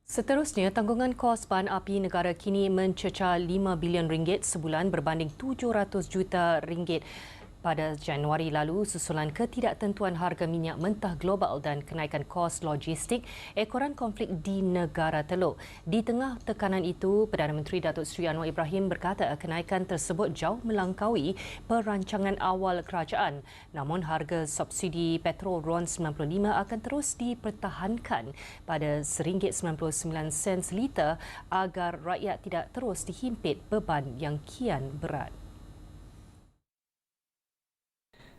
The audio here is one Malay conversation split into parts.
Seterusnya, tanggungan kos bahan api negara kini mencecah RM5 bilion sebulan berbanding RM700 juta pada Januari lalu susulan ketidaktentuan harga minyak mentah global dan kenaikan kos logistik ekoran konflik di negara Teluk. Di tengah tekanan itu, Perdana Menteri Datuk Seri Anwar Ibrahim berkata kenaikan tersebut jauh melangkaui perancangan awal kerajaan. Namun harga subsidi petrol RON95 akan terus dipertahankan pada RM1.99 liter agar rakyat tidak terus dihimpit beban yang kian berat.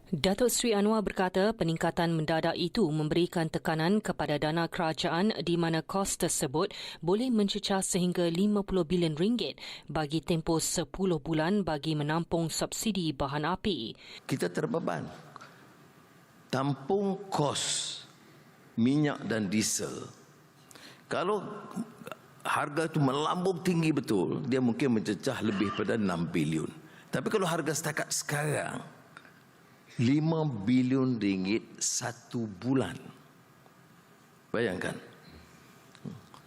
Datuk Seri Anwar berkata peningkatan mendadak itu memberikan tekanan kepada dana kerajaan di mana kos tersebut boleh mencecah sehingga RM50 bilion bagi tempoh 10 bulan bagi menampung subsidi bahan api. Kita terbeban tampung kos minyak dan diesel. Kalau harga itu melambung tinggi betul, dia mungkin mencecah lebih pada 6 bilion. Tapi kalau harga setakat sekarang RM5 bilion satu bulan. Bayangkan.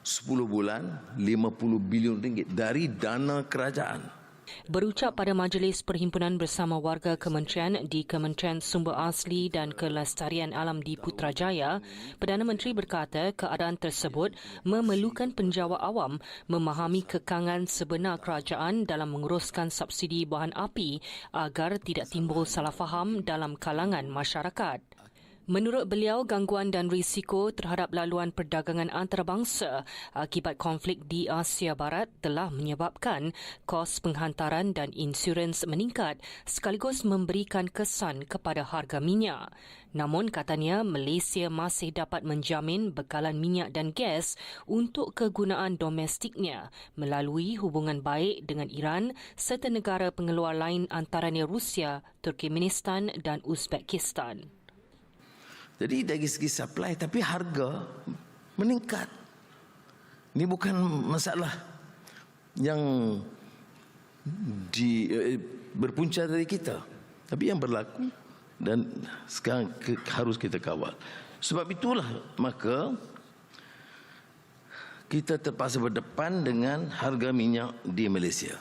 10 bulan, RM50 bilion dari dana kerajaan. Berucap pada Majlis Perhimpunan Bersama Warga Kementerian di Kementerian Sumber Asli dan Kelestarian Alam di Putrajaya, Perdana Menteri berkata keadaan tersebut memerlukan penjawat awam memahami kekangan sebenar kerajaan dalam menguruskan subsidi bahan api agar tidak timbul salah faham dalam kalangan masyarakat. Menurut beliau, gangguan dan risiko terhadap laluan perdagangan antarabangsa akibat konflik di Asia Barat telah menyebabkan kos penghantaran dan insurans meningkat sekaligus memberikan kesan kepada harga minyak. Namun katanya Malaysia masih dapat menjamin bekalan minyak dan gas untuk kegunaan domestiknya melalui hubungan baik dengan Iran serta negara pengeluar lain antaranya Rusia, Turkmenistan dan Uzbekistan. Jadi dari segi supply, tapi harga meningkat. Ini bukan masalah yang berpunca dari kita, tapi yang berlaku dan sekarang harus kita kawal. Sebab itulah maka kita terpaksa berdepan dengan harga minyak di Malaysia.